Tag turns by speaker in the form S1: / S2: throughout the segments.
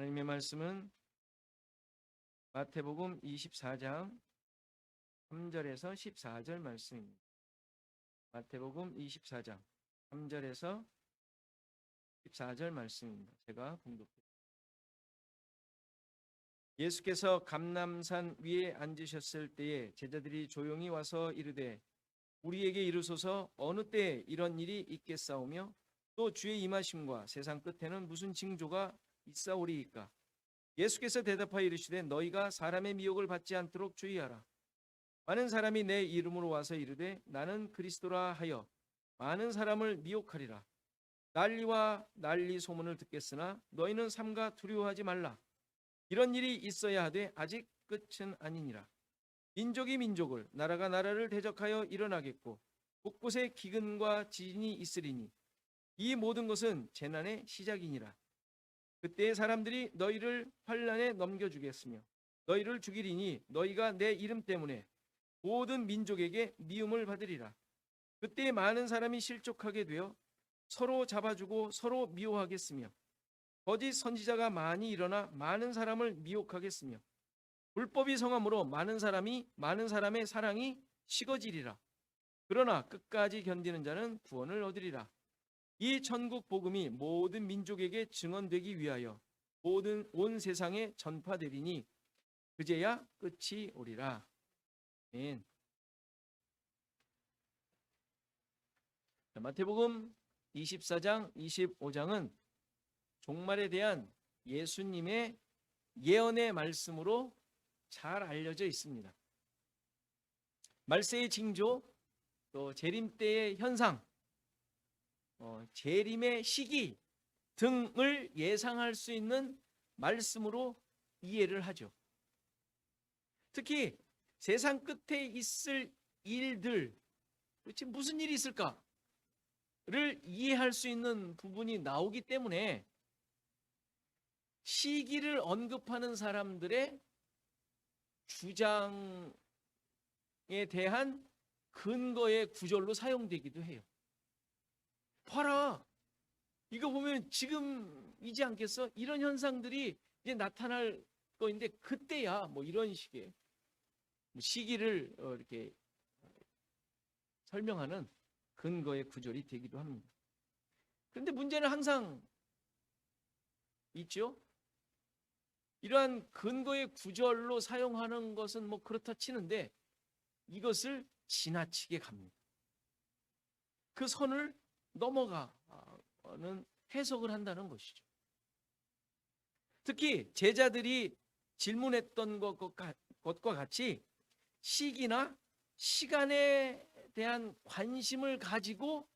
S1: 하나님의 말씀은 마태복음 24장 3절에서 14절 말씀입니다. 마태복음 24장 3절에서 14절 말씀입니다. 제가 봉독합니다. 예수께서 감람산 위에 앉으셨을 때에 제자들이 조용히 와서 이르되 우리에게 이르소서 어느 때에 이런 일이 있겠사오며 또 주의 임하심과 세상 끝에는 무슨 징조가 있사오리이까. 예수께서 대답하여 이르시되 너희가 사람의 미혹을 받지 않도록 주의하라. 많은 사람이 내 이름으로 와서 이르되 나는 그리스도라 하여 많은 사람을 미혹하리라. 난리와 난리 소문을 듣겠으나 너희는 삼가 두려워하지 말라. 이런 일이 있어야 하되 아직 끝은 아니니라. 민족이 민족을 나라가 나라를 대적하여 일어나겠고 곳곳에 기근과 지진이 있으리니 이 모든 것은 재난의 시작이니라. 그때 사람들이 너희를 환난에 넘겨주겠으며 너희를 죽이리니 너희가 내 이름 때문에 모든 민족에게 미움을 받으리라. 그때 많은 사람이 실족하게 되어 서로 잡아주고 서로 미워하겠으며 거짓 선지자가 많이 일어나 많은 사람을 미혹하겠으며 불법이 성함으로 많은 사람의 사랑이 식어지리라. 그러나 끝까지 견디는 자는 구원을 얻으리라. 이 천국 복음이 모든 민족에게 증언되기 위하여 온 세상에 전파되리니 그제야 끝이 오리라. 아멘. 마태복음 24장 25장은 종말에 대한 예수님의 예언의 말씀으로 잘 알려져 있습니다. 말세의 징조, 또 재림 때의 현상, 재림의 시기 등을 예상할 수 있는 말씀으로 이해를 하죠. 특히 세상 끝에 있을 일들, 도대체 무슨 일이 있을까를 이해할 수 있는 부분이 나오기 때문에 시기를 언급하는 사람들의 주장에 대한 근거의 구절로 사용되기도 해요. 봐라, 이거 보면 지금이지 않겠어? 이런 현상들이 이제 나타날 거인데 그때야 뭐 이런 식의 시기를 이렇게 설명하는 근거의 구절이 되기도 합니다. 그런데 문제는 항상 있죠. 이러한 근거의 구절로 사용하는 것은 뭐 그렇다 치는데 이것을 지나치게 갑니다. 그 선을 넘어가는 해석을 한다는 것이죠. 특히 제자들이 질문했던 것과 같이 시기나 시간에 대한 관심을 가지고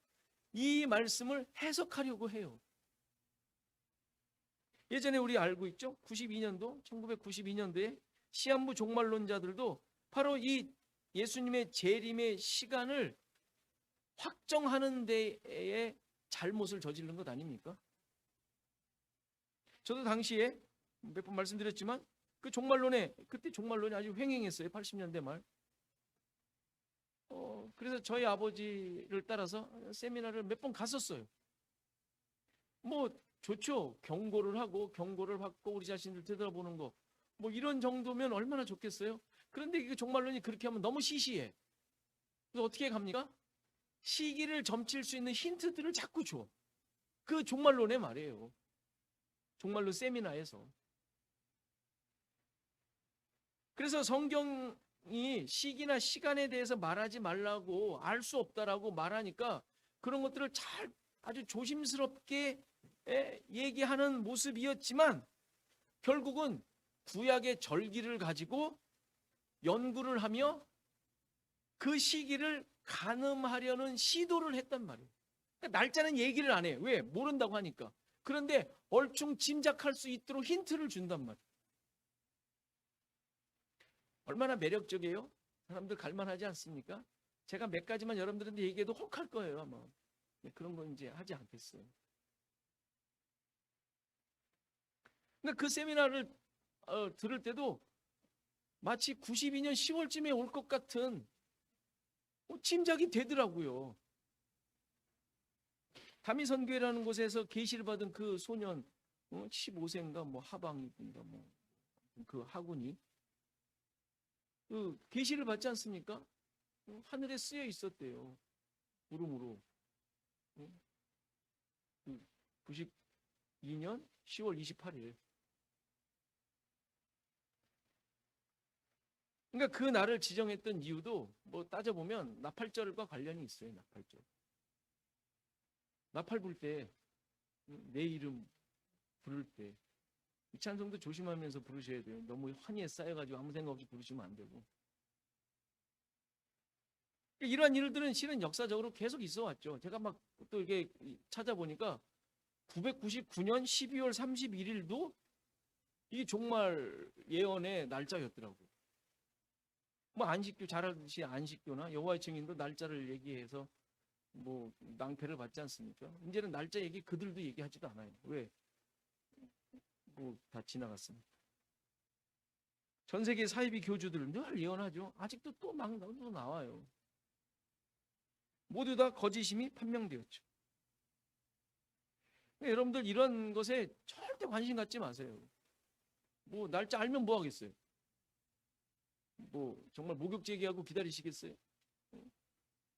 S1: 이 말씀을 해석하려고 해요. 예전에 우리 알고 있죠? 1992년도에 시한부 종말론자들도 바로 이 예수님의 재림의 시간을 확정하는 데에 잘못을 저지른 것 아닙니까? 저도 당시에 몇 번 말씀드렸지만 그때 종말론이 아주 횡행했어요. 80년대 말. 그래서 저희 아버지를 따라서 세미나를 몇 번 갔었어요. 뭐 좋죠. 경고를 받고 우리 자신을 되돌아보는 거. 뭐 이런 정도면 얼마나 좋겠어요? 그런데 이게 종말론이 그렇게 하면 너무 시시해. 그래서 어떻게 갑니까? 시기를 점칠 수 있는 힌트들을 자꾸 줘. 그 종말론의 말이에요. 종말론 세미나에서. 그래서 성경이 시기나 시간에 대해서 말하지 말라고 알 수 없다라고 말하니까 그런 것들을 아주 조심스럽게 얘기하는 모습이었지만 결국은 구약의 절기를 가지고 연구를 하며 그 시기를 가늠하려는 시도를 했단 말이에요. 그러니까 날짜는 얘기를 안 해. 왜? 모른다고 하니까. 그런데 얼충 짐작할 수 있도록 힌트를 준단 말이에요. 얼마나 매력적이에요? 사람들 갈만하지 않습니까? 제가 몇 가지만 여러분들한테 얘기해도 혹할 거예요, 아마. 그런 건 이제 하지 않겠어요. 근데 그 세미나를 들을 때도 마치 92년 10월쯤에 올 것 같은 짐작이 되더라고요. 다미선교회라는 곳에서 계시를 받은 그 소년 15세인가 뭐 하방인가 뭐 그 하군이 그 계시를 받지 않습니까? 하늘에 쓰여 있었대요. 구름으로. 92년 10월 28일. 그러니까 그 날을 지정했던 이유도 뭐 따져보면 나팔절과 관련이 있어요. 나팔절. 나팔 불 때 내 이름 부를 때 이 찬송도 조심하면서 부르셔야 돼요. 너무 환희에 쌓여가지고 아무 생각 없이 부르시면 안 되고. 이러한 일들은 실은 역사적으로 계속 있어 왔죠. 제가 막 또 이렇게 찾아보니까 999년 12월 31일도 이게 종말 예언의 날짜였더라고요. 뭐 안식교 잘 알듯이 안식교나 여호와의 증인도 날짜를 얘기해서 뭐 낭패를 받지 않습니까? 이제는 날짜 얘기 그들도 얘기하지도 않아요. 왜? 뭐 다 지나갔습니다. 전 세계 사이비 교주들은 늘 예언하죠. 아직도 또 막 나와요. 모두 다 거짓임이 판명되었죠. 여러분들 이런 것에 절대 관심 갖지 마세요. 뭐 날짜 알면 뭐 하겠어요? 뭐 정말 목욕 제기하고 기다리시겠어요?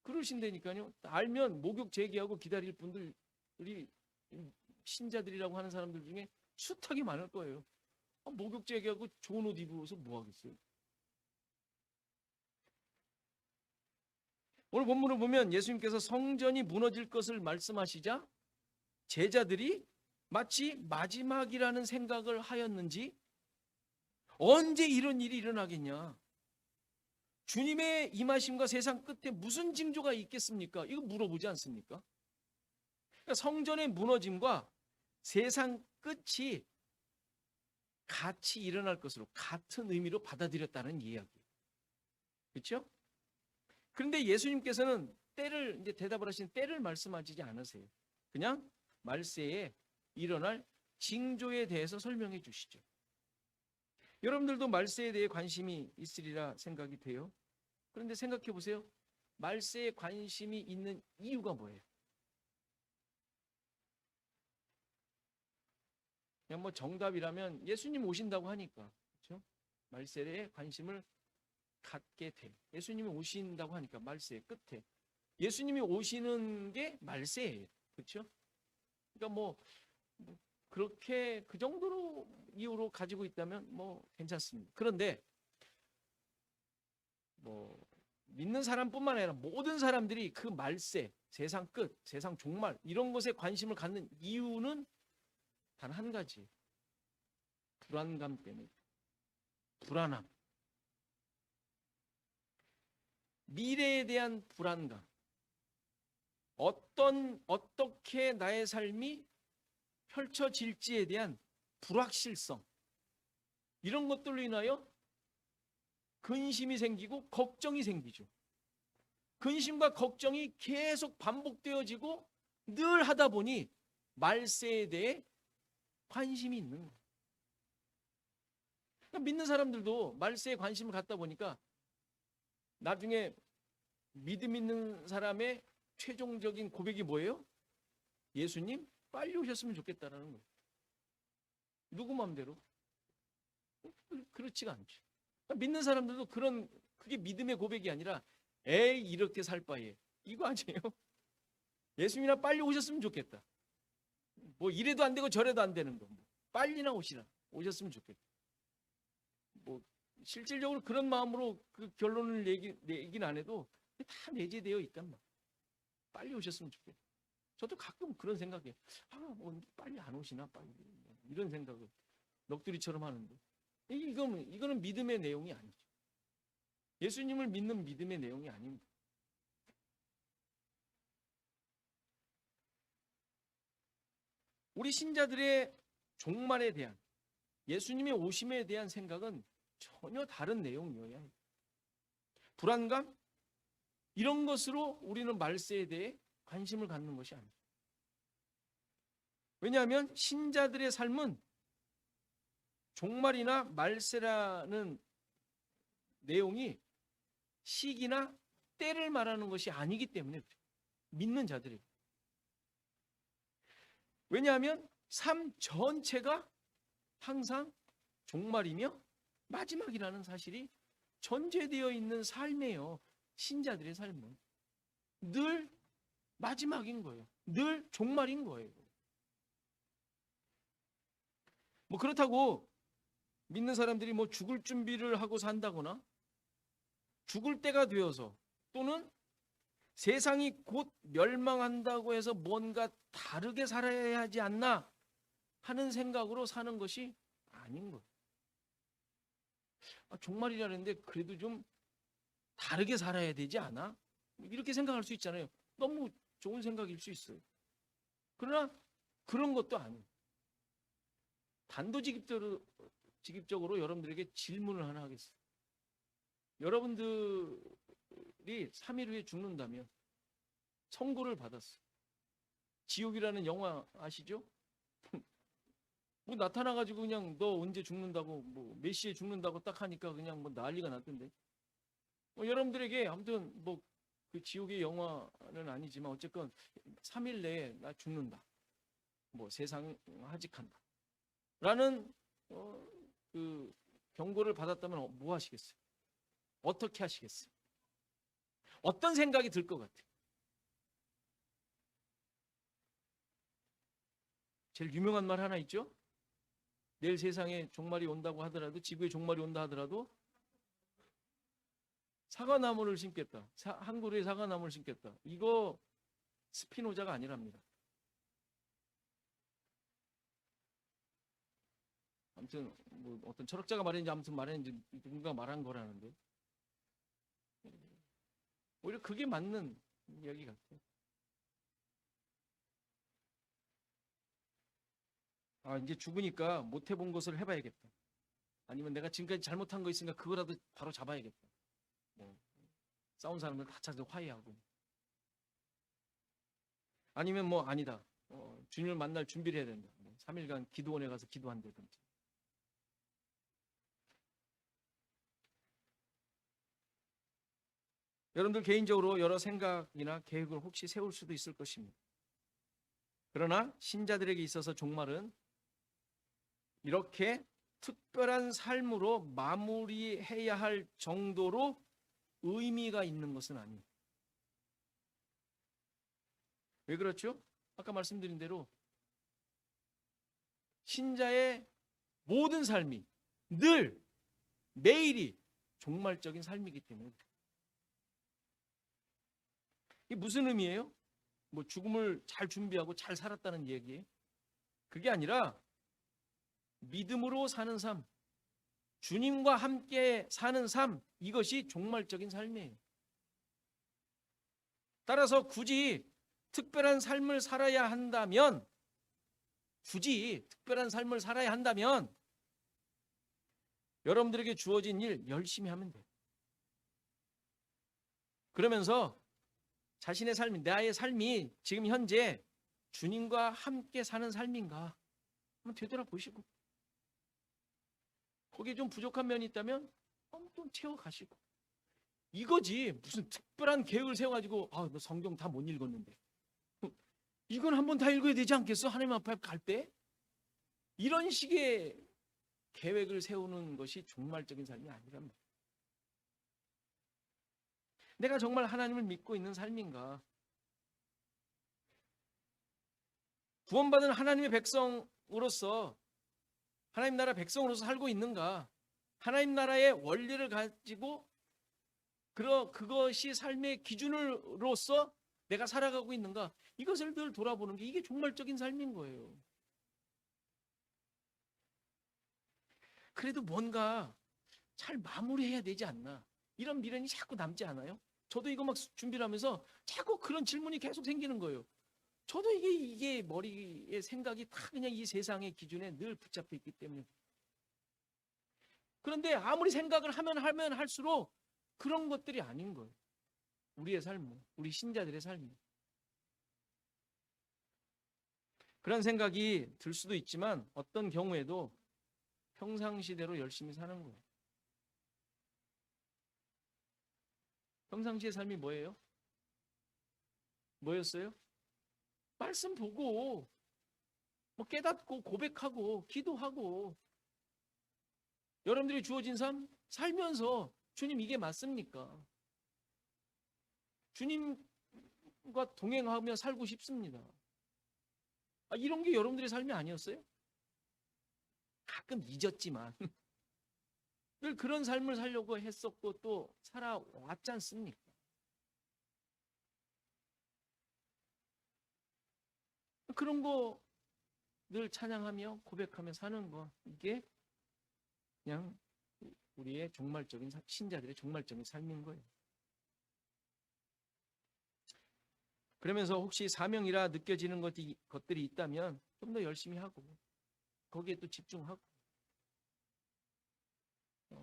S1: 그러신다니까요. 알면 목욕 제기하고 기다릴 분들이 신자들이라고 하는 사람들 중에 숱하게 많을 거예요. 목욕 제기하고 좋은 옷 입어서 뭐 하겠어요? 오늘 본문을 보면 예수님께서 성전이 무너질 것을 말씀하시자 제자들이 마치 마지막이라는 생각을 하였는지 언제 이런 일이 일어나겠냐? 주님의 임하심과 세상 끝에 무슨 징조가 있겠습니까? 이거 물어보지 않습니까? 그러니까 성전의 무너짐과 세상 끝이 같이 일어날 것으로 같은 의미로 받아들였다는 이야기예요. 그렇죠? 그런데 예수님께서는 때를 이제 대답을 하신 때를 말씀하시지 않으세요. 그냥 말세에 일어날 징조에 대해서 설명해 주시죠. 여러분들도 말세에 대해 관심이 있으리라 생각이 돼요. 그런데 생각해 보세요. 말세에 관심이 있는 이유가 뭐예요? 그냥 뭐 정답이라면 예수님 오신다고 하니까, 그렇죠? 말세에 관심을 갖게 돼. 예수님이 오신다고 하니까 말세 끝에 예수님이 오시는 게 말세예요, 그렇죠? 그러니까 뭐 그렇게 그 정도로 이유로 가지고 있다면 뭐 괜찮습니다. 그런데 뭐 믿는 사람뿐만 아니라 모든 사람들이 그 말세, 세상 끝, 세상 종말 이런 것에 관심을 갖는 이유는 단 한 가지. 불안감 때문에. 불안함. 미래에 대한 불안감. 어떻게 나의 삶이 펼쳐질지에 대한 불확실성. 이런 것들로 인하여 근심이 생기고 걱정이 생기죠. 근심과 걱정이 계속 반복되어지고 늘 하다 보니 말세에 대해 관심이 있는 거예요. 그러니까 믿는 사람들도 말세에 관심을 갖다 보니까 나중에 믿음 있는 사람의 최종적인 고백이 뭐예요? 예수님 빨리 오셨으면 좋겠다라는 거예요. 누구 마음대로? 그렇지가 않죠. 그러니까 믿는 사람들도 그게 믿음의 고백이 아니라 에이 이렇게 살 바에 이거 아니에요? 예수님이나 빨리 오셨으면 좋겠다. 뭐 이래도 안 되고 저래도 안 되는 거. 빨리나 오셨으면 좋겠다. 뭐 실질적으로 그런 마음으로 그 결론을 내긴 안 해도 다 내재되어 있단 말이에요. 빨리 오셨으면 좋겠다. 저도 가끔 그런 생각이에요. 뭐 빨리 안 오시나 빨리 이런 생각을 넋두리처럼 하는데 이거는 믿음의 내용이 아니죠. 예수님을 믿는 믿음의 내용이 아닙니다. 우리 신자들의 종말에 대한 예수님의 오심에 대한 생각은 전혀 다른 내용이어야 해요. 불안감? 이런 것으로 우리는 말세에 대해 관심을 갖는 것이 아니에요. 왜냐하면 신자들의 삶은 종말이나 말세라는 내용이 시기나 때를 말하는 것이 아니기 때문에 믿는 자들이. 왜냐하면 삶 전체가 항상 종말이며 마지막이라는 사실이 전제되어 있는 삶이에요. 신자들의 삶은 늘 마지막인 거예요. 늘 종말인 거예요. 뭐 그렇다고 믿는 사람들이 뭐 죽을 준비를 하고 산다거나 죽을 때가 되어서 또는 세상이 곧 멸망한다고 해서 뭔가 다르게 살아야 하지 않나 하는 생각으로 사는 것이 아닌 거예요. 종말이라는데 그래도 좀 다르게 살아야 되지 않아? 이렇게 생각할 수 있잖아요. 너무 좋은 생각일 수 있어요. 그러나 그런 것도 아니에요. 단도직입적으로 여러분들에게 질문을 하나 하겠습니다. 여러분들이 3일 후에 죽는다면 선고를 받았어요. 지옥이라는 영화 아시죠? 뭐 나타나가지고 그냥 너 언제 죽는다고 뭐 몇 시에 죽는다고 딱 하니까 그냥 뭐 난리가 났던데. 여러분들에게 아무튼 뭐 그 지옥의 영화는 아니지만 어쨌건 3일 내에 나 죽는다. 뭐 세상 하직한다. 라는 그 경고를 받았다면 뭐 하시겠어요? 어떻게 하시겠어요? 어떤 생각이 들 것 같아요? 제일 유명한 말 하나 있죠? 내일 세상에 종말이 온다고 하더라도, 지구에 종말이 온다 하더라도 사과나무를 심겠다. 한 그루의 사과나무를 심겠다. 이거 스피노자가 아니랍니다. 아무튼 뭐 어떤 철학자가 말했는지 아무튼 말했는지 누군가 말한 거라는데 오히려 그게 맞는 이야기 같아요. 이제 죽으니까 못 해본 것을 해봐야겠다. 아니면 내가 지금까지 잘못한 거 있으니까 그거라도 바로 잡아야겠다. 싸운 사람들 다 찾아서 화해하고. 아니면 뭐 아니다. 주님을 만날 준비를 해야 된다. 3일간 기도원에 가서 기도한다든지. 여러분들 개인적으로 여러 생각이나 계획을 혹시 세울 수도 있을 것입니다. 그러나 신자들에게 있어서 종말은 이렇게 특별한 삶으로 마무리해야 할 정도로 의미가 있는 것은 아니에요. 왜 그렇죠? 아까 말씀드린 대로 신자의 모든 삶이 늘 매일이 종말적인 삶이기 때문에. 이게 무슨 의미예요? 뭐 죽음을 잘 준비하고 잘 살았다는 얘기예요? 그게 아니라 믿음으로 사는 삶, 주님과 함께 사는 삶, 이것이 종말적인 삶이에요. 따라서 굳이 특별한 삶을 살아야 한다면 여러분들에게 주어진 일 열심히 하면 돼요. 그러면서 자신의 삶이, 나의 삶이 지금 현재 주님과 함께 사는 삶인가 한번 되돌아보시고, 거기에 좀 부족한 면이 있다면 좀 채워가시고, 이거지 무슨 특별한 계획을 세워가지고 너 성경 다 못 읽었는데 이건 한번 다 읽어야 되지 않겠어? 하나님 앞에 갈 때? 이런 식의 계획을 세우는 것이 종말적인 삶이 아니란 말이에요. 내가 정말 하나님을 믿고 있는 삶인가? 구원받은 하나님의 백성으로서, 하나님 나라 백성으로서 살고 있는가? 하나님 나라의 원리를 가지고 그것이 삶의 기준으로서 내가 살아가고 있는가? 이것을 늘 돌아보는 게 이게 종말적인 삶인 거예요. 그래도 뭔가 잘 마무리해야 되지 않나? 이런 미련이 자꾸 남지 않아요? 저도 이거 막 준비를 하면서 자꾸 그런 질문이 계속 생기는 거예요. 저도 이게 머리의 생각이 다 그냥 이 세상의 기준에 늘 붙잡혀 있기 때문에. 그런데 아무리 생각을 하면 할수록 그런 것들이 아닌 거예요. 우리의 삶은, 우리 신자들의 삶이. 그런 생각이 들 수도 있지만 어떤 경우에도 평상시대로 열심히 사는 거예요. 평상시의 삶이 뭐예요? 뭐였어요? 말씀 보고 뭐 깨닫고 고백하고 기도하고 여러분들이 주어진 삶 살면서 주님 이게 맞습니까? 주님과 동행하며 살고 싶습니다. 이런 게 여러분들의 삶이 아니었어요? 가끔 잊었지만 늘 그런 삶을 살려고 했었고 또 살아왔지 않습니까? 그런 거 늘 찬양하며 고백하며 사는 거, 이게 그냥 우리의 종말적인 신자들의 종말적인 삶인 거예요. 그러면서 혹시 사명이라 느껴지는 것들이 있다면 좀 더 열심히 하고 거기에 또 집중하고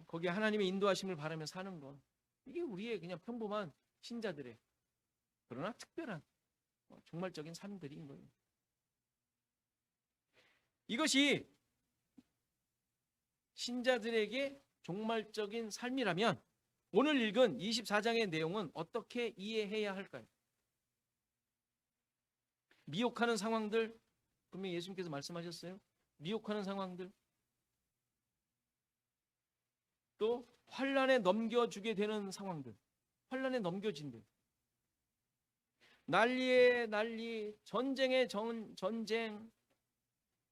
S1: 거기에 하나님의 인도하심을 바라며 사는 것, 이게 우리의 그냥 평범한 신자들의 그러나 특별한 종말적인 삶들인 거예요. 이것이 신자들에게 종말적인 삶이라면 오늘 읽은 24장의 내용은 어떻게 이해해야 할까요? 미혹하는 상황들, 분명히 예수님께서 말씀하셨어요. 미혹하는 상황들, 또 환난에 넘겨주게 되는 상황들, 환난에 넘겨진들, 난리에 난리, 전쟁에 전쟁,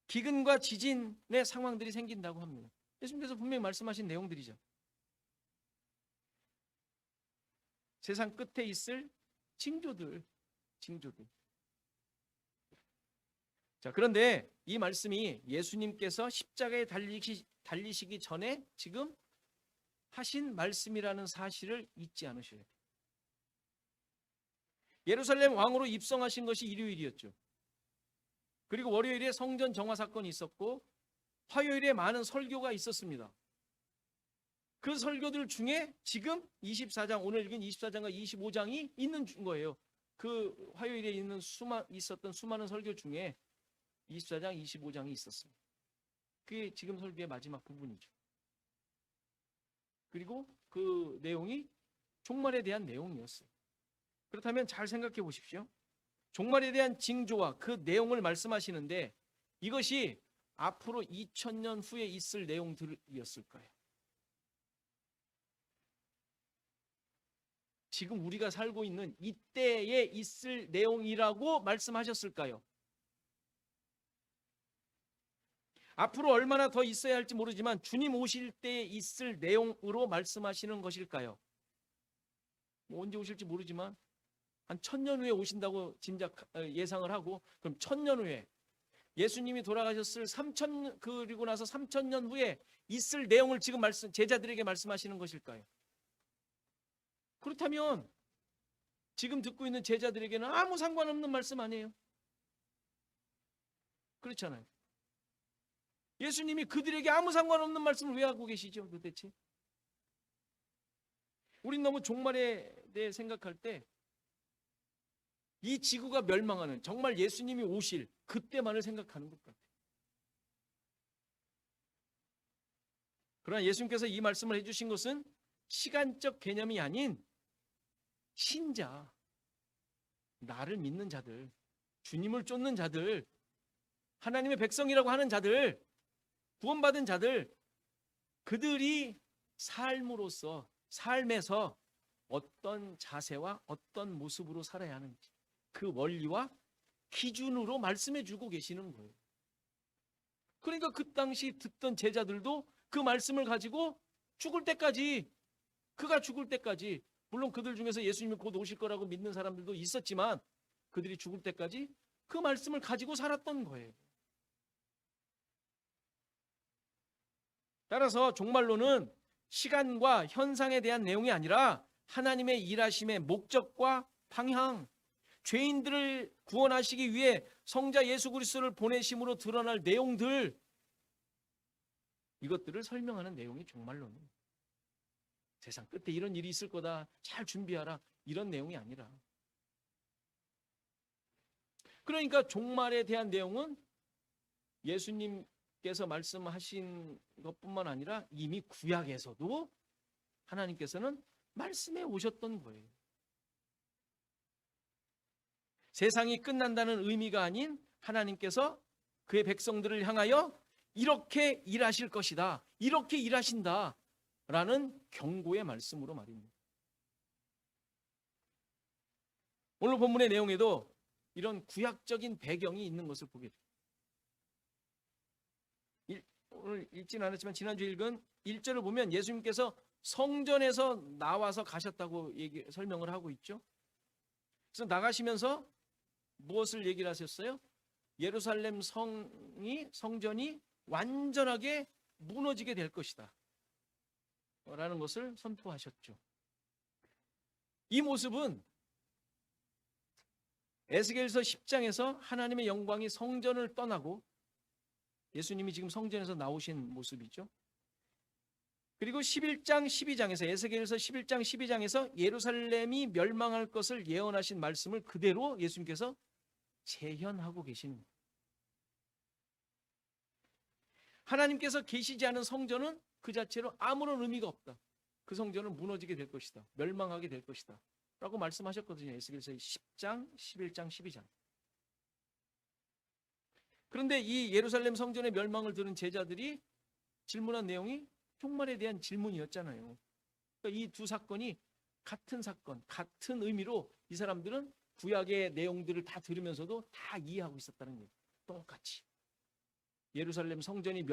S1: 기근과 지진의 상황들이 생긴다고 합니다. 예수님께서 분명히 말씀하신 내용들이죠. 세상 끝에 있을 징조들. 자, 그런데 이 말씀이 예수님께서 십자가에 달리시기 전에 지금 하신 말씀이라는 사실을 잊지 않으셔야 돼요. 예루살렘 왕으로 입성하신 것이 일요일이었죠. 그리고 월요일에 성전 정화 사건이 있었고 화요일에 많은 설교가 있었습니다. 그 설교들 중에 지금 24장, 오늘 읽은 24장과 25장이 있는 거예요. 그 화요일에 있었던 수많은 설교 중에 24장, 25장이 있었어요. 그게 지금 설교의 마지막 부분이죠. 그리고 그 내용이 종말에 대한 내용이었어요. 그렇다면 잘 생각해 보십시오. 종말에 대한 징조와 그 내용을 말씀하시는데 이것이 앞으로 2000년 후에 있을 내용들이었을까요? 지금 우리가 살고 있는 이때에 있을 내용이라고 말씀하셨을까요? 앞으로 얼마나 더 있어야 할지 모르지만 주님 오실 때에 있을 내용으로 말씀하시는 것일까요? 언제 오실지 모르지만 한 1000년 후에 오신다고 예상을 하고, 그럼 1000년 후에 예수님이 돌아가셨을 그리고 나서 3000년 후에 있을 내용을 지금 제자들에게 말씀하시는 것일까요? 그렇다면 지금 듣고 있는 제자들에게는 아무 상관없는 말씀 아니에요? 그렇잖아요. 예수님이 그들에게 아무 상관없는 말씀을 왜 하고 계시죠, 도대체? 우린 너무 종말에 대해 생각할 때 이 지구가 멸망하는, 정말 예수님이 오실 그때만을 생각하는 것 같아요. 그러나 예수님께서 이 말씀을 해주신 것은 시간적 개념이 아닌 신자, 나를 믿는 자들, 주님을 쫓는 자들, 하나님의 백성이라고 하는 자들, 구원받은 자들, 그들이 삶에서 어떤 자세와 어떤 모습으로 살아야 하는지 그 원리와 기준으로 말씀해 주고 계시는 거예요. 그러니까 그 당시 듣던 제자들도 그 말씀을 가지고 그가 죽을 때까지, 물론 그들 중에서 예수님이 곧 오실 거라고 믿는 사람들도 있었지만 그들이 죽을 때까지 그 말씀을 가지고 살았던 거예요. 따라서 종말론은 시간과 현상에 대한 내용이 아니라 하나님의 일하심의 목적과 방향, 죄인들을 구원하시기 위해 성자 예수 그리스도를 보내심으로 드러날 내용들, 이것들을 설명하는 내용이 종말론이에요. 세상 끝에 이런 일이 있을 거다, 잘 준비하라, 이런 내용이 아니라. 그러니까 종말에 대한 내용은 예수님께서 말씀하신 것뿐만 아니라 이미 구약에서도 하나님께서는 말씀해 오셨던 거예요. 세상이 끝난다는 의미가 아닌 하나님께서 그의 백성들을 향하여 이렇게 일하실 것이다, 이렇게 일하신다 라는 경고의 말씀으로 말입니다. 오늘 본문의 내용에도 이런 구약적인 배경이 있는 것을 보게 됩니다. 오늘 읽지는 않았지만 지난주 읽은 1절을 보면 예수님께서 성전에서 나와서 가셨다고 설명을 하고 있죠. 그래서 나가시면서 무엇을 얘기를 하셨어요? 예루살렘 성전이 완전하게 무너지게 될 것이다 라는 것을 선포하셨죠. 이 모습은 에스겔서 10장에서 하나님의 영광이 성전을 떠나고 예수님이 지금 성전에서 나오신 모습이죠. 그리고 11장 12장에서 에스겔서 11장 12장에서 예루살렘이 멸망할 것을 예언하신 말씀을 그대로 예수님께서 재현하고 계시는 거예요. 하나님께서 계시지 않은 성전은 그 자체로 아무런 의미가 없다. 그 성전은 무너지게 될 것이다. 멸망하게 될 것이다 라고 말씀하셨거든요. 에스겔서 10장, 11장, 12장. 그런데 이 예루살렘 성전의 멸망을 들은 제자들이 질문한 내용이 종말에 대한 질문이었잖아요. 그러니까 이 두 사건이 같은 사건, 같은 의미로 이 사람들은 구약의 내용들을 다 들으면서도 다 이해하고 있었다는 거예요. 똑같이. 예루살렘 성전이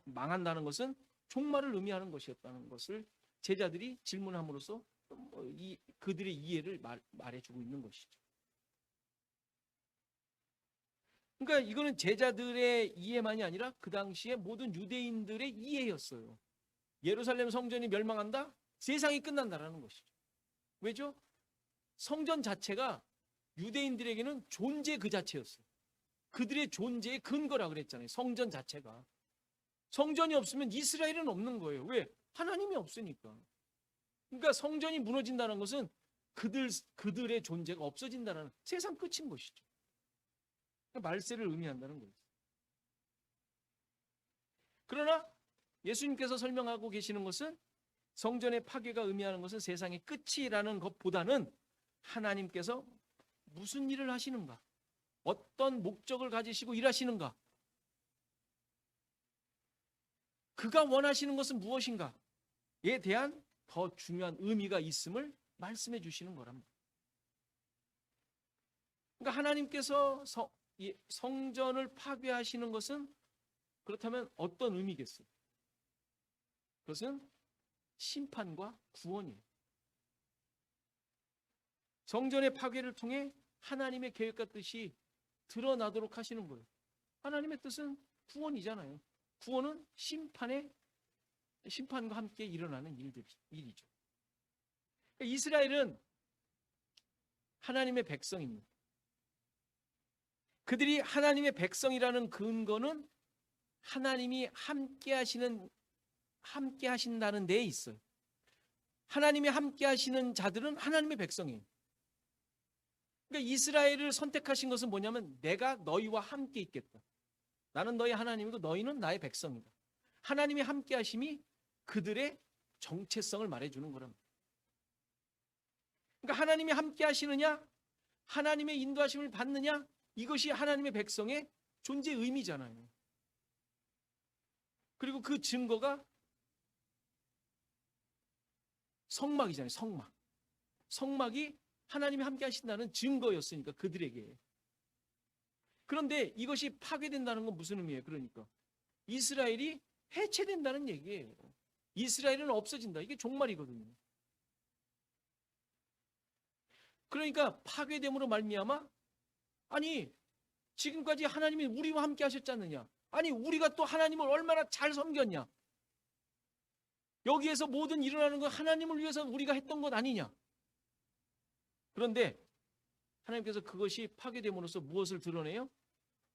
S1: 망한다는 것은 종말을 의미하는 것이었다는 것을 제자들이 질문함으로써 그들의 이해를 말해주고 있는 것이죠. 그러니까 이거는 제자들의 이해만이 아니라 그 당시에 모든 유대인들의 이해였어요. 예루살렘 성전이 멸망한다? 세상이 끝난다라는 것이죠. 왜죠? 성전 자체가 유대인들에게는 존재 그 자체였어요. 그들의 존재의 근거라 그랬잖아요. 성전 자체가. 성전이 없으면 이스라엘은 없는 거예요. 왜? 하나님이 없으니까. 그러니까 성전이 무너진다는 것은 그들의 존재가 없어진다는 세상 끝인 것이죠. 말세를 의미한다는 거예요. 그러나 예수님께서 설명하고 계시는 것은 성전의 파괴가 의미하는 것은 세상의 끝이라는 것보다는 하나님께서 무슨 일을 하시는가, 어떤 목적을 가지시고 일하시는가, 그가 원하시는 것은 무엇인가에 대한 더 중요한 의미가 있음을 말씀해 주시는 거랍니다. 그러니까 하나님께서 성전을 파괴하시는 것은 그렇다면 어떤 의미겠어요? 그것은 심판과 구원이에요. 성전의 파괴를 통해 하나님의 계획과 뜻이 드러나도록 하시는 거예요. 하나님의 뜻은 구원이잖아요. 구원은 심판과 함께 일어나는 일이죠. 이스라엘은 하나님의 백성입니다. 그들이 하나님의 백성이라는 근거는 하나님이 함께 하신다는 데에 있어요. 하나님이 함께 하시는 자들은 하나님의 백성이에요. 그러니까 이스라엘을 선택하신 것은 뭐냐면 내가 너희와 함께 있겠다. 나는 너희 하나님이고 너희는 나의 백성이다. 하나님이 함께 하심이 그들의 정체성을 말해주는 거랍니다. 그러니까 하나님이 함께 하시느냐, 하나님의 인도하심을 받느냐, 이것이 하나님의 백성의 존재 의미잖아요. 그리고 그 증거가 성막이잖아요. 성막이 하나님이 함께 하신다는 증거였으니까 그들에게. 그런데 이것이 파괴된다는 건 무슨 의미예요? 그러니까 이스라엘이 해체된다는 얘기예요. 이스라엘은 없어진다. 이게 종말이거든요. 그러니까 파괴됨으로 말미암아, 아니 지금까지 하나님이 우리와 함께 하셨지 않느냐, 아니 우리가 또 하나님을 얼마나 잘 섬겼냐, 여기에서 모든 일어나는 건 하나님을 위해서 우리가 했던 것 아니냐. 그런데 하나님께서 그것이 파괴됨으로써 무엇을 드러내요?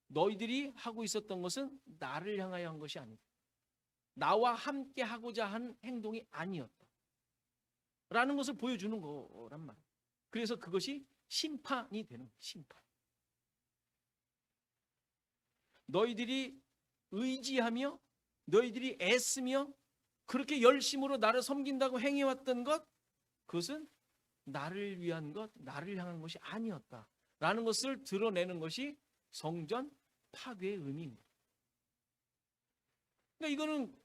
S1: 너희들이 하고 있었던 것은 나를 향하여 한 것이 아니다. 나와 함께 하고자 한 행동이 아니었다 라는 것을 보여주는 거란 말이에요. 그래서 그것이 심판이 되는 거예요. 심판. 너희들이 의지하며 너희들이 애쓰며 그렇게 열심으로 나를 섬긴다고 행해왔던 것, 그것은 나를 위한 것, 나를 향한 것이 아니었다 라는 것을 드러내는 것이 성전 파괴의 의미입니다. 그러니까 이거는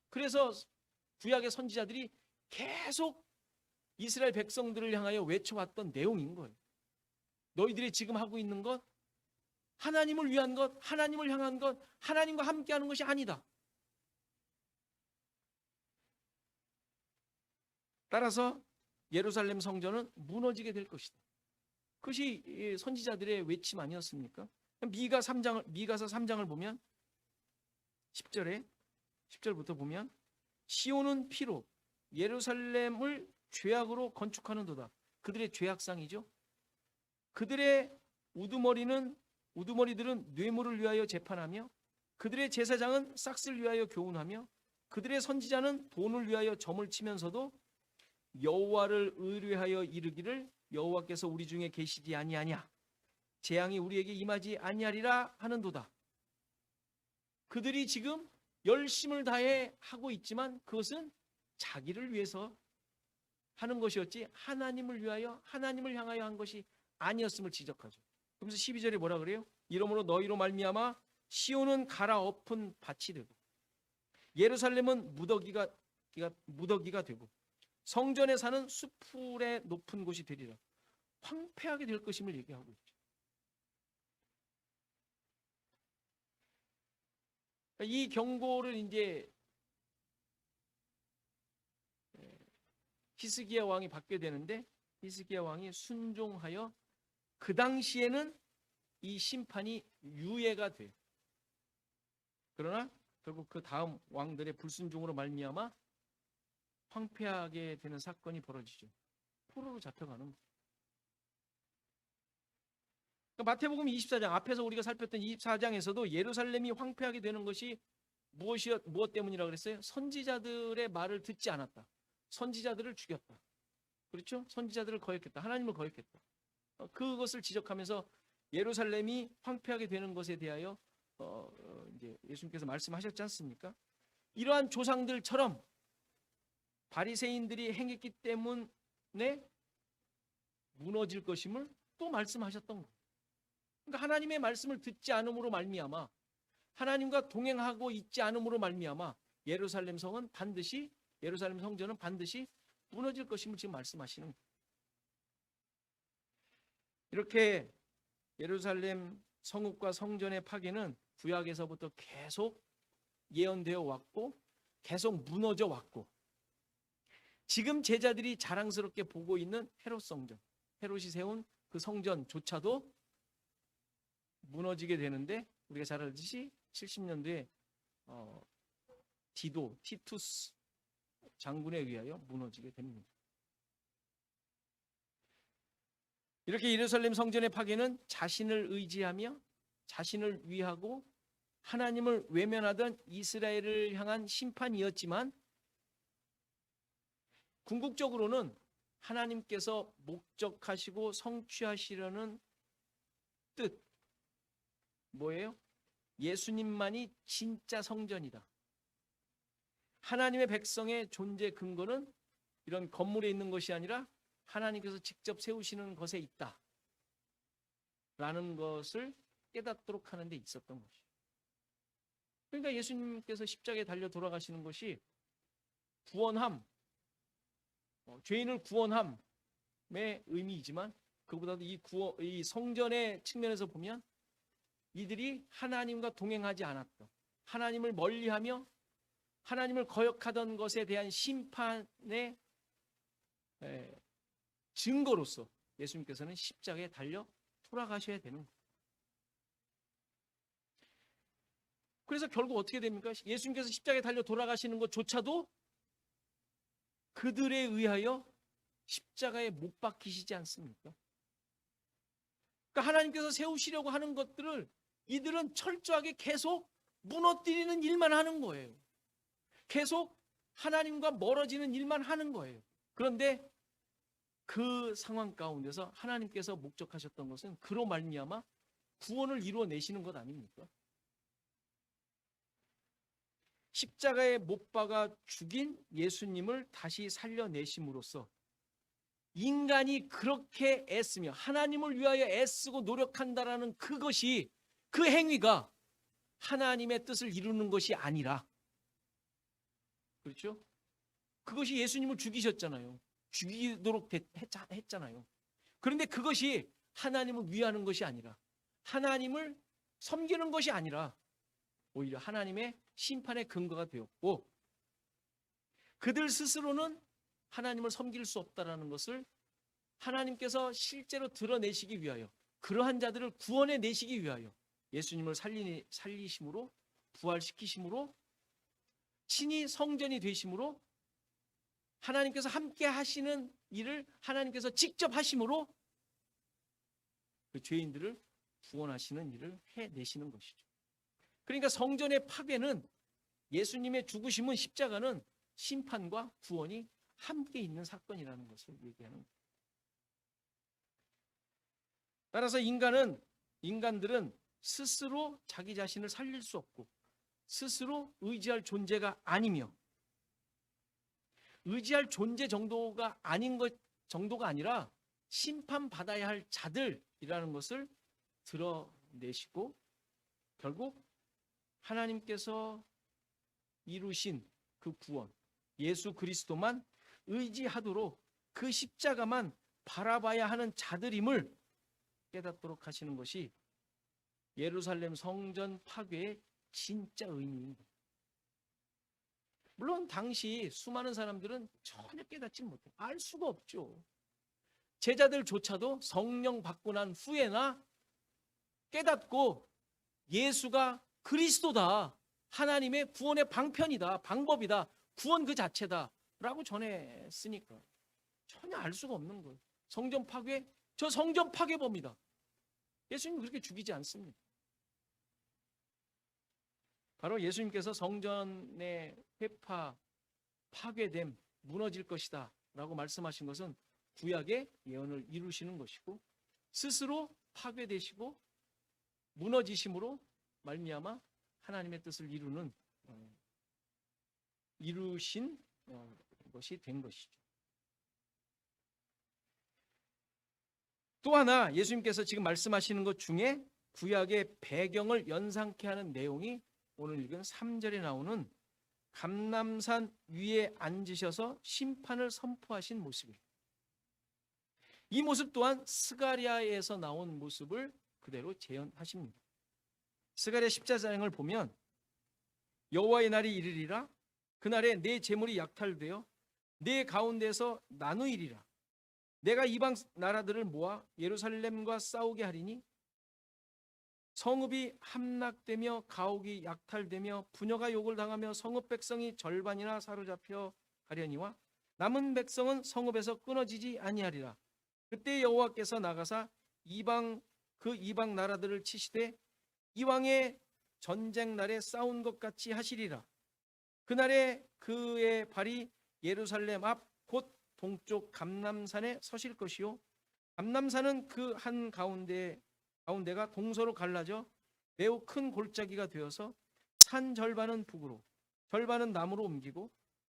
S1: 그래서 구약의 선지자들이 계속 이스라엘 백성들을 향하여 외쳐왔던 내용인 거예요. 너희들이 지금 하고 있는 것, 하나님을 위한 것, 하나님을 향한 것, 하나님과 함께하는 것이 아니다. 따라서 예루살렘 성전은 무너지게 될 것이다. 그것이 선지자들의 외침 아니었습니까? 미가서 3장을 보면 10절부터 보면 시온은 피로 예루살렘을 죄악으로 건축하는도다. 그들의 죄악상이죠. 그들의 우두머리들은 뇌물을 위하여 재판하며 그들의 제사장은 싹스를 위하여 교훈하며 그들의 선지자는 돈을 위하여 점을 치면서도 여호와를 의뢰하여 이르기를 여호와께서 우리 중에 계시지 아니하냐 재앙이 우리에게 임하지 아니하리라 하는도다. 그들이 지금 열심을 다해 하고 있지만 그것은 자기를 위해서 하는 것이었지 하나님을 위하여 하나님을 향하여 한 것이 아니었음을 지적하죠. 그러면서 12절에 뭐라 그래요? 이러므로 너희로 말미암아 시온은 갈아엎은 밭이 되고 예루살렘은 무더기가 되고 성전에 사는 수풀의 높은 곳이 되리라. 황폐하게 될 것임을 얘기하고 있죠. 이 경고를 이제 히스기야 왕이 받게 되는데 히스기야 왕이 순종하여 그 당시에는 이 심판이 유예가 돼요. 그러나 결국 그 다음 왕들의 불순종으로 말미암아 황폐하게 되는 사건이 벌어지죠. 포로로 잡혀가는 거예요. 그러니까 마태복음 24장 앞에서 우리가 살폈던 24장에서도 예루살렘이 황폐하게 되는 것이 무엇 때문이라고 그랬어요? 선지자들의 말을 듣지 않았다. 선지자들을 죽였다. 그렇죠? 선지자들을 거역했다. 하나님을 거역했다. 그것을 지적하면서 예루살렘이 황폐하게 되는 것에 대하여 이제 예수님께서 말씀하셨지 않습니까? 이러한 조상들처럼 바리새인들이 행했기 때문에 무너질 것임을 또 말씀하셨던 거예요. 그러니까 하나님의 말씀을 듣지 않음으로 말미암아 하나님과 동행하고 있지 않음으로 말미암아 예루살렘 성전은 반드시 무너질 것임을 지금 말씀하시는 거예요. 이렇게 예루살렘 성읍과 성전의 파괴는 구약에서부터 계속 예언되어 왔고 계속 무너져 왔고 지금 제자들이 자랑스럽게 보고 있는 헤롯 성전, 헤롯이 세운 그 성전조차도 무너지게 되는데 우리가 잘 알듯이 70년대에 티투스 장군에 의하여 무너지게 됩니다. 이렇게 예루살렘 성전의 파괴는 자신을 의지하며 자신을 위하고 하나님을 외면하던 이스라엘을 향한 심판이었지만 궁극적으로는 하나님께서 목적하시고 성취하시려는 뜻 뭐예요? 예수님만이 진짜 성전이다. 하나님의 백성의 존재 근거는 이런 건물에 있는 것이 아니라 하나님께서 직접 세우시는 것에 있다. 라는 것을 깨닫도록 하는 데 있었던 것이죠. 그러니까 예수님께서 십자가에 달려 돌아가시는 것이 구원함, 죄인을 구원함의 의미이지만 그보다도 이 성전의 측면에서 보면 이들이 하나님과 동행하지 않았던 하나님을 멀리하며 하나님을 거역하던 것에 대한 심판의 증거로서 예수님께서는 십자가에 달려 돌아가셔야 되는 거예요. 그래서 결국 어떻게 됩니까? 예수님께서 십자가에 달려 돌아가시는 것조차도 그들에 의하여 십자가에 못 박히시지 않습니까? 그러니까 하나님께서 세우시려고 하는 것들을 이들은 철저하게 계속 무너뜨리는 일만 하는 거예요. 계속 하나님과 멀어지는 일만 하는 거예요. 그런데 그 상황 가운데서 하나님께서 목적하셨던 것은 그로 말미암아 구원을 이루어내시는 것 아닙니까? 십자가에 못 박아 죽인 예수님을 다시 살려내심으로써 인간이 그렇게 애쓰며 하나님을 위하여 애쓰고 노력한다라는 그 그 행위가 하나님의 뜻을 이루는 것이 아니라, 그렇죠? 그것이 예수님을 죽이셨잖아요. 죽이도록 했잖아요. 그런데 그것이 하나님을 위하는 것이 아니라, 하나님을 섬기는 것이 아니라 오히려 하나님의 심판의 근거가 되었고, 그들 스스로는 하나님을 섬길 수 없다라는 것을 하나님께서 실제로 드러내시기 위하여, 그러한 자들을 구원해 내시기 위하여 예수님을 살리심으로, 부활시키심으로, 친히 성전이 되심으로, 하나님께서 함께 하시는 일을 하나님께서 직접 하심으로 그 죄인들을 구원하시는 일을 해내시는 것이죠. 그러니까 성전의 파괴는, 예수님의 죽으심은, 십자가는 심판과 구원이 함께 있는 사건이라는 것을 얘기하는 거예요. 따라서 인간들은 스스로 자기 자신을 살릴 수 없고 스스로 의지할 존재가 아니며, 의지할 존재 정도가 아닌 것 정도가 아니라 심판받아야 할 자들이라는 것을 드러내시고, 결국 하나님께서 이루신 그 구원, 예수 그리스도만 의지하도록 그 십자가만 바라봐야 하는 자들임을 깨닫도록 하시는 것이 예루살렘 성전 파괴의 진짜 의미입니다. 물론 당시 수많은 사람들은 전혀 깨닫지 못해요. 알 수가 없죠. 제자들조차도 성령 받고 난 후에나 깨닫고 예수가 그리스도다, 하나님의 구원의 방편이다, 방법이다, 구원 그 자체다 라고 전했으니까 전혀 알 수가 없는 거예요. 성전 파괴? 저 성전 파괴범이다. 예수님 그렇게 죽이지 않습니다. 바로 예수님께서 성전의 회파, 파괴됨, 무너질 것이다 라고 말씀하신 것은 구약의 예언을 이루시는 것이고, 스스로 파괴되시고 무너지심으로 말미암아 하나님의 뜻을 이루신 것이 된 것이죠. 또 하나 예수님께서 지금 말씀하시는 것 중에 구약의 배경을 연상케 하는 내용이 오늘 읽은 3절에 나오는 감람산 위에 앉으셔서 심판을 선포하신 모습이에요. 이 모습 또한 스가랴에서 나온 모습을 그대로 재현하십니다. 스가랴 14장을 보면 여호와의 날이 이르리라, 그날에 내 재물이 약탈되어 내 가운데서 나누이리라. 내가 이방 나라들을 모아 예루살렘과 싸우게 하리니 성읍이 함락되며 가옥이 약탈되며 부녀가 욕을 당하며 성읍 백성이 절반이나 사로잡혀 가려니와 남은 백성은 성읍에서 끊어지지 아니하리라. 그때 여호와께서 나가사 이방 나라들을 치시되 이왕의 전쟁 날에 싸운 것 같이 하시리라. 그날에 그의 발이 예루살렘 앞 곧 동쪽 감람산에 서실 것이요, 감람산은 그 한 가운데가 동서로 갈라져 매우 큰 골짜기가 되어서 산 절반은 북으로 절반은 남으로 옮기고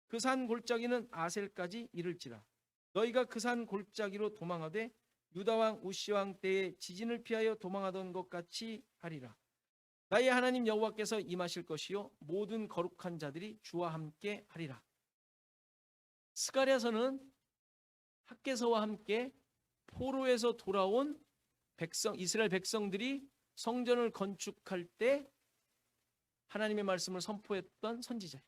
S1: 그 산 골짜기는 아셀까지 이를지라. 너희가 그 산 골짜기로 도망하되 유다 왕 우시 왕 때에 지진을 피하여 도망하던 것 같이 하리라. 나의 하나님 여호와께서 임하실 것이요 모든 거룩한 자들이 주와 함께 하리라. 스가랴서는 학개서와 함께 포로에서 돌아온 이스라엘 백성들이 성전을 건축할 때 하나님의 말씀을 선포했던 선지자예요.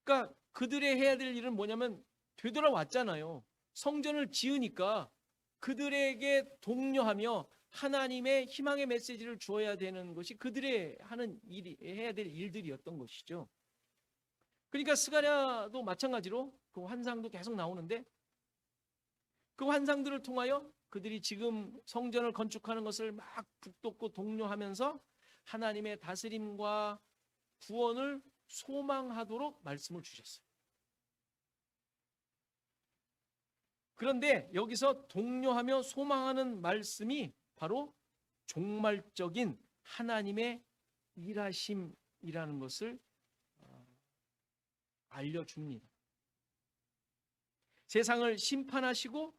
S1: 그러니까 그들의 해야 될 일은 뭐냐면 되돌아왔잖아요. 성전을 지으니까 그들에게 독려하며 하나님의 희망의 메시지를 주어야 되는 것이 그들의 해야 될 일들이었던 것이죠. 그러니까 스가랴도 마찬가지로 그 환상도 계속 나오는데, 그 환상들을 통하여 그들이 지금 성전을 건축하는 것을 막 북돋고 독려하면서 하나님의 다스림과 구원을 소망하도록 말씀을 주셨어요. 그런데 여기서 독려하며 소망하는 말씀이 바로 종말적인 하나님의 일하심이라는 것을 알려줍니다. 세상을 심판하시고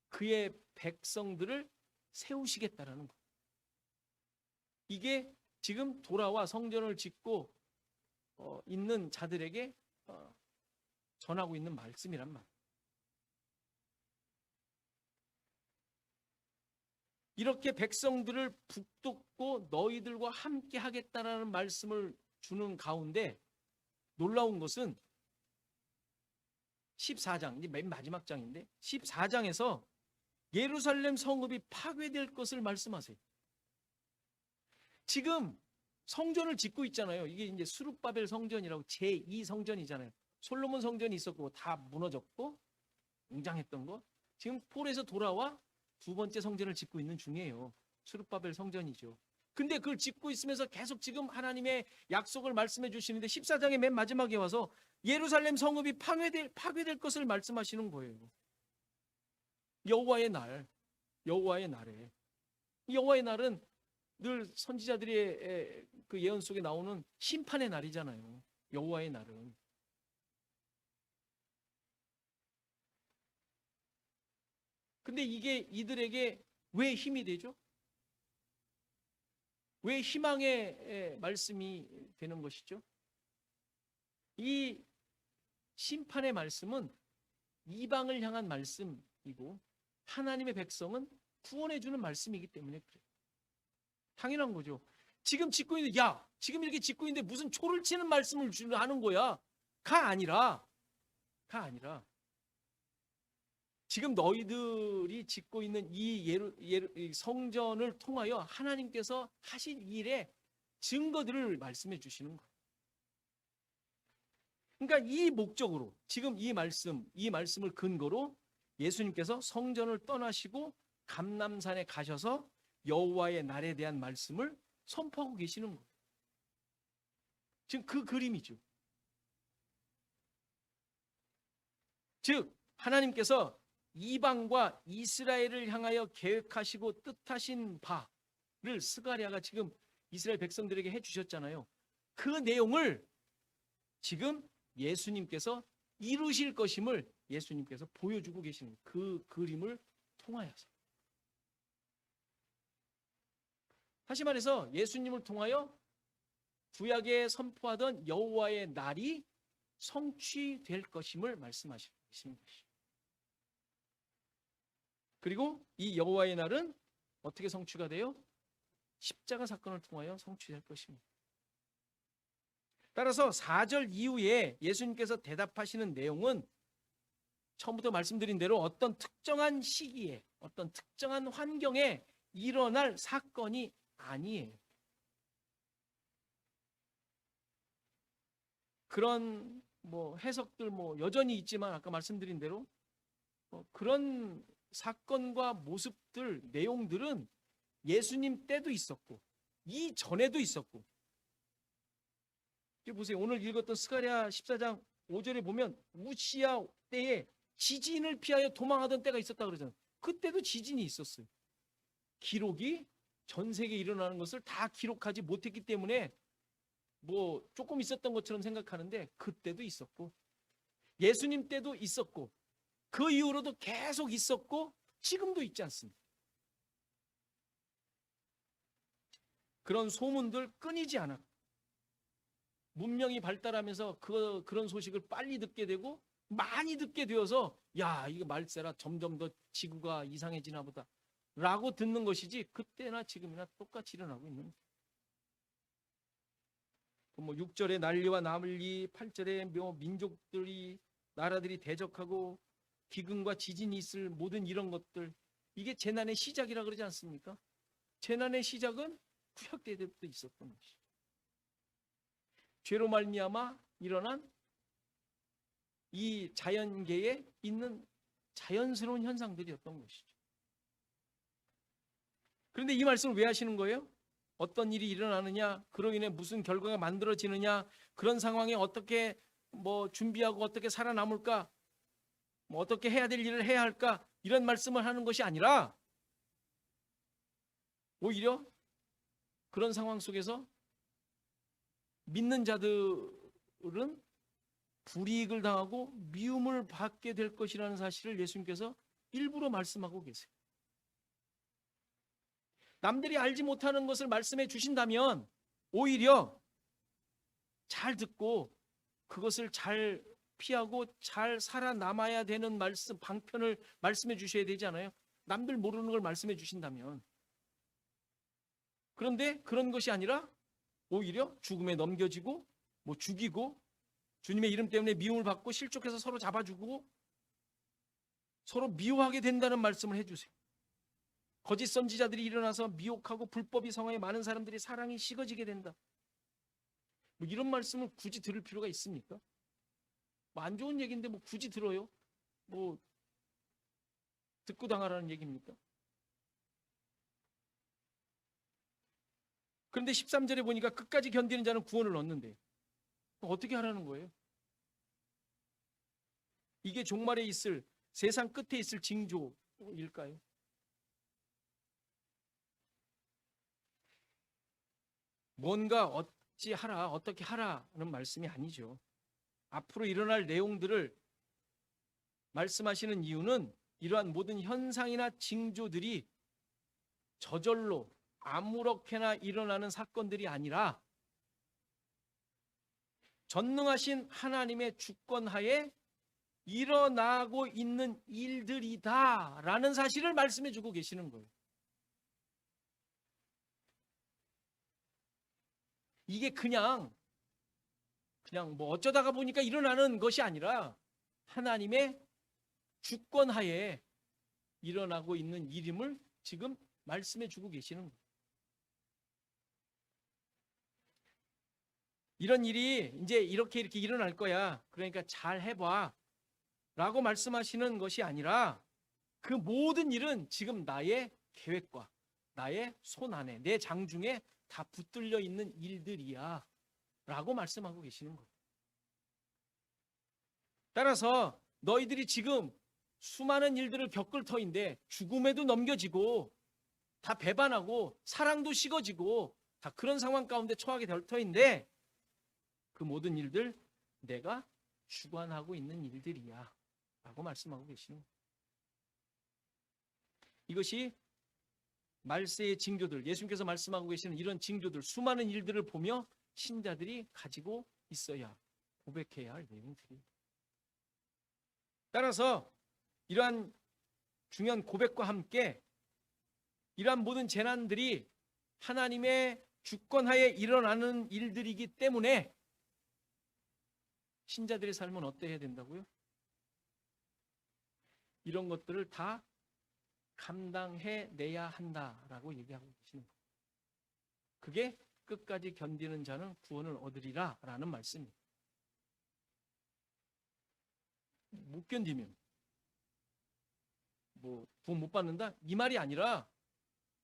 S1: 그의 백성들을 세우시겠다라는 거예요. 이게 지금 돌아와 성전을 짓고 있는 자들에게 전하고 있는 말씀이란 말이에요. 이렇게 백성들을 북돋고 너희들과 함께 하겠다라는 말씀을 주는 가운데 놀라운 것은 14장, 이제 맨 마지막 장인데 14장에서 예루살렘 성읍이 파괴될 것을 말씀하세요. 지금 성전을 짓고 있잖아요. 이게 이제 스룹바벨 성전이라고 제2 성전이잖아요. 솔로몬 성전이 있었고 다 무너졌고 웅장했던 거. 지금 폴에서 돌아와 두 번째 성전을 짓고 있는 중이에요. 스룹바벨 성전이죠. 근데 그걸 짓고 있으면서 계속 지금 하나님의 약속을 말씀해 주시는데 14장의 맨 마지막에 와서 예루살렘 성읍이 파괴될 것을 말씀하시는 거예요. 여호와의 날, 여호와의 날에. 여호와의 날은 늘 선지자들의 그 예언 속에 나오는 심판의 날이잖아요. 여호와의 날은. 근데 이게 이들에게 왜 힘이 되죠? 왜 희망의 말씀이 되는 것이죠? 이 심판의 말씀은 이방을 향한 말씀이고 하나님의 백성은 구원해 주는 말씀이기 때문에 그래요. 당연한 거죠. 지금 짓고 있는데 지금 이렇게 짓고 있는데 무슨 초를 치는 말씀을 하는 거야? 가 아니라 지금 너희들이 짓고 있는 이 성전을 통하여 하나님께서 하신 일의 증거들을 말씀해 주시는 거예요. 그러니까 이 목적으로 지금 이 말씀을 근거로 예수님께서 성전을 떠나시고 감람산에 가셔서 여호와의 날에 대한 말씀을 선포하고 계시는 거예요. 지금 그 그림이죠. 즉 하나님께서 이방과 이스라엘을 향하여 계획하시고 뜻하신 바를 스가랴가 지금 이스라엘 백성들에게 해주셨잖아요. 그 내용을 지금 예수님께서 이루실 것임을 예수님께서 보여주고 계시는 그 그림을 통하여서. 다시 말해서 예수님을 통하여 구약에 선포하던 여호와의 날이 성취될 것임을 말씀하시는 것입니다. 그리고 이 여호와의 날은 어떻게 성취가 돼요? 십자가 사건을 통하여 성취될 것입니다. 따라서 4절 이후에 예수님께서 대답하시는 내용은 처음부터 말씀드린 대로 어떤 특정한 시기에 어떤 특정한 환경에 일어날 사건이 아니에요. 그런 해석들 여전히 있지만 아까 말씀드린 대로 그런 사건과 모습들, 내용들은 예수님 때도 있었고 이전에도 있었고. 보세요. 오늘 읽었던 스가랴 14장 5절에 보면 우시야 때에 지진을 피하여 도망하던 때가 있었다 그러잖아요. 그때도 지진이 있었어요. 기록이 전 세계에 일어나는 것을 다 기록하지 못했기 때문에 조금 있었던 것처럼 생각하는데 그때도 있었고 예수님 때도 있었고 그 이후로도 계속 있었고 지금도 있지 않습니까? 그런 소문들 끊이지 않았고 문명이 발달하면서 그런 소식을 빨리 듣게 되고 많이 듣게 되어서 이거 말세라 점점 더 지구가 이상해지나 보다 라고 듣는 것이지 그때나 지금이나 똑같이 일어나고 있는 거예요. 6절에 난리와 난리, 8절에 민족들이 나라들이 대적하고 기근과 지진이 있을 모든 이런 것들, 이게 재난의 시작이라 그러지 않습니까? 재난의 시작은 구약 때부터 있었던 것이죠. 죄로 말미암아 일어난 이 자연계에 있는 자연스러운 현상들이었던 것이죠. 그런데 이 말씀을 왜 하시는 거예요? 어떤 일이 일어나느냐, 그로 인해 무슨 결과가 만들어지느냐, 그런 상황에 어떻게 준비하고 어떻게 살아남을까, 어떻게 해야 될 일을 해야 할까, 이런 말씀을 하는 것이 아니라 오히려 그런 상황 속에서 믿는 자들은 불이익을 당하고 미움을 받게 될 것이라는 사실을 예수님께서 일부러 말씀하고 계세요. 남들이 알지 못하는 것을 말씀해 주신다면 오히려 잘 듣고 그것을 잘 피하고 잘 살아남아야 되는 말씀, 방편을 말씀해 주셔야 되지 않아요? 남들 모르는 걸 말씀해 주신다면. 그런데 그런 것이 아니라 오히려 죽음에 넘겨지고 뭐 죽이고 주님의 이름 때문에 미움을 받고 실족해서 서로 잡아주고 서로 미워하게 된다는 말씀을 해주세요. 거짓 선지자들이 일어나서 미혹하고 불법이 성하여 많은 사람들이 사랑이 식어지게 된다. 뭐 이런 말씀을 굳이 들을 필요가 있습니까? 뭐 안 좋은 얘기인데 뭐 굳이 들어요? 뭐 듣고 당하라는 얘기입니까? 그런데 13절에 보니까 끝까지 견디는 자는 구원을 얻는데 어떻게 하라는 거예요? 이게 종말에 있을, 세상 끝에 있을 징조일까요? 뭔가 어찌하라, 어떻게 하라는 말씀이 아니죠. 앞으로 일어날 내용들을 말씀하시는 이유는 이러한 모든 현상이나 징조들이 저절로 아무렇게나 일어나는 사건들이 아니라 전능하신 하나님의 주권하에 일어나고 있는 일들이다라는 사실을 말씀해 주고 계시는 거예요. 이게 그냥 뭐 어쩌다가 보니까 일어나는 것이 아니라 하나님의 주권하에 일어나고 있는 일임을 지금 말씀해 주고 계시는 거예요. 이런 일이 이제 이렇게 일어날 거야. 그러니까 잘 해봐. 라고 말씀하시는 것이 아니라 그 모든 일은 지금 나의 계획과 나의 손 안에, 내 장중에 다 붙들려 있는 일들이야. 라고 말씀하고 계시는 거예요. 따라서 너희들이 지금 수많은 일들을 겪을 터인데 죽음에도 넘겨지고 다 배반하고 사랑도 식어지고 다 그런 상황 가운데 처하게 될 터인데 그 모든 일들 내가 주관하고 있는 일들이야 라고 말씀하고 계시는 거예요. 이것이 말세의 징조들, 예수님께서 말씀하고 계시는 이런 징조들, 수많은 일들을 보며 신자들이 가지고 있어야, 고백해야 할 내용들이. 따라서 이러한 중요한 고백과 함께 이러한 모든 재난들이 하나님의 주권하에 일어나는 일들이기 때문에 신자들의 삶은 어때야 된다고요? 이런 것들을 다 감당해내야 한다라고 얘기하고 계시는 거예요. 그게 끝까지 견디는 자는 구원을 얻으리라 라는 말씀이에요. 못 견디면 뭐 구원 못 받는다? 이 말이 아니라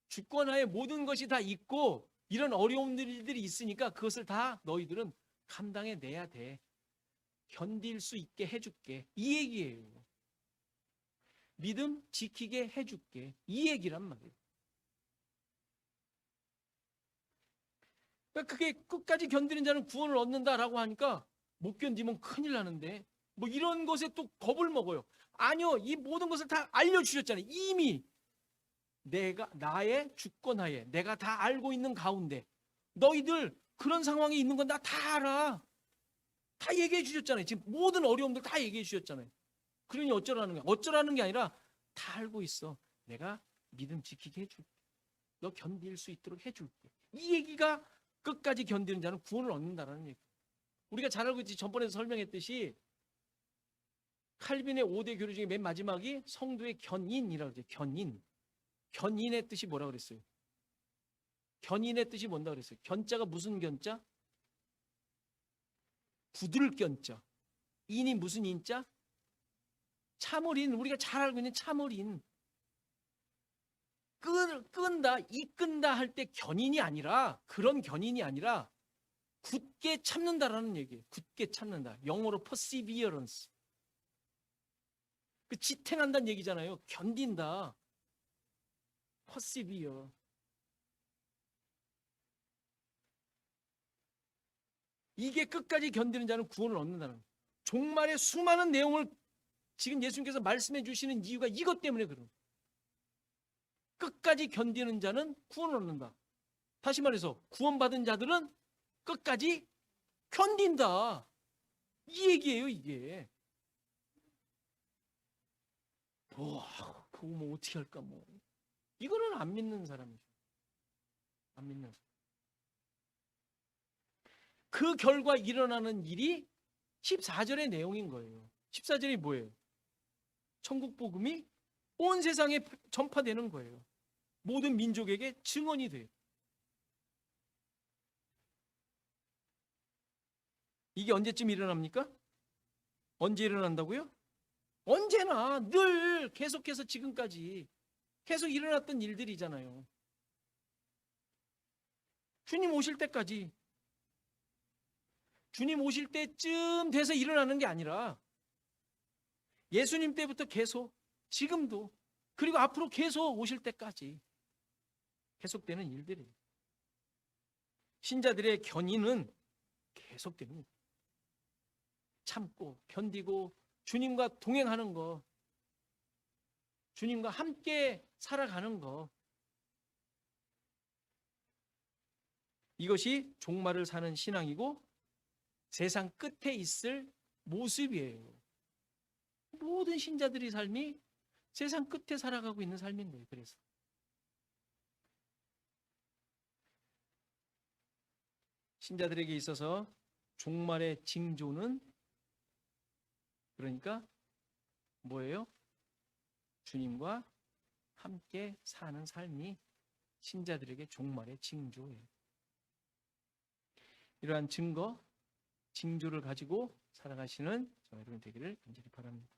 S1: 주권하에 모든 것이 다 있고 이런 어려운 일들이 있으니까 그것을 다 너희들은 감당해내야 돼. 견딜 수 있게 해줄게. 이 얘기예요. 믿음 지키게 해줄게. 이 얘기란 말이에요. 그러니까 그게 끝까지 견디는 자는 구원을 얻는다라고 하니까 못 견디면 큰일 나는데 뭐 이런 것에 또 겁을 먹어요. 아니요. 이 모든 것을 다 알려주셨잖아요. 이미 내가 나의 주권하에 내가 다 알고 있는 가운데 너희들 그런 상황에 있는 건 나 다 알아. 다 얘기해 주셨잖아요. 지금 모든 어려움들 다 얘기해 주셨잖아요. 그러니 어쩌라는 거야. 어쩌라는 게 아니라 다 알고 있어. 내가 믿음 지키게 해줄게. 너 견딜 수 있도록 해줄게. 이 얘기가 끝까지 견디는 자는 구원을 얻는다라는 얘기. 우리가 잘 알고 있지. 전번에도 설명했듯이 칼빈의 5대 교리 중에 맨 마지막이 성도의 견인이라고 그러죠. 견인. 견인의 뜻이 뭐라고 그랬어요? 견인의 뜻이 뭔가 그랬어요? 견자가 무슨 견자? 굳을 견자. 인이 무슨 인자? 참을인. 우리가 잘 알고 있는 참을인. 끈다, 이끈다 할 때 견인이 아니라 그런 견인이 아니라 굳게 참는다라는 얘기예요. 굳게 참는다. 영어로 perseverance. 그 지탱한다는 얘기잖아요. 견딘다. persevere. 이게 끝까지 견디는 자는 구원을 얻는다는 거예요. 종말의 수많은 내용을 지금 예수님께서 말씀해 주시는 이유가 이것 때문에 그런 거예요.
S2: 끝까지 견디는 자는 구원을 얻는다. 다시 말해서 구원받은 자들은 끝까지 견딘다. 이 얘기예요, 이게. 그거 뭐 어떻게 할까 뭐. 이거는 안 믿는 사람이죠. 안 믿는 사람. 그 결과 일어나는 일이 14절의 내용인 거예요. 14절이 뭐예요? 천국 복음이 온 세상에 전파되는 거예요. 모든 민족에게 증언이 돼요. 이게 언제쯤 일어납니까? 언제 일어난다고요? 언제나 늘 계속해서 지금까지 계속 일어났던 일들이잖아요. 주님 오실 때까지. 주님 오실 때쯤 돼서 일어나는 게 아니라 예수님 때부터 계속, 지금도, 그리고 앞으로 계속 오실 때까지 계속되는 일들이에요. 신자들의 견인은 계속됩니다. 참고 견디고 주님과 동행하는 거, 주님과 함께 살아가는 거, 이것이 종말을 사는 신앙이고 세상 끝에 있을 모습이에요. 모든 신자들의 삶이 세상 끝에 살아가고 있는 삶인 거예요. 그래서 신자들에게 있어서 종말의 징조는 그러니까 뭐예요? 주님과 함께 사는 삶이 신자들에게 종말의 징조예요. 이러한 증거, 징조를 가지고 살아가시는 저와 여러분 되기를 간절히 바랍니다.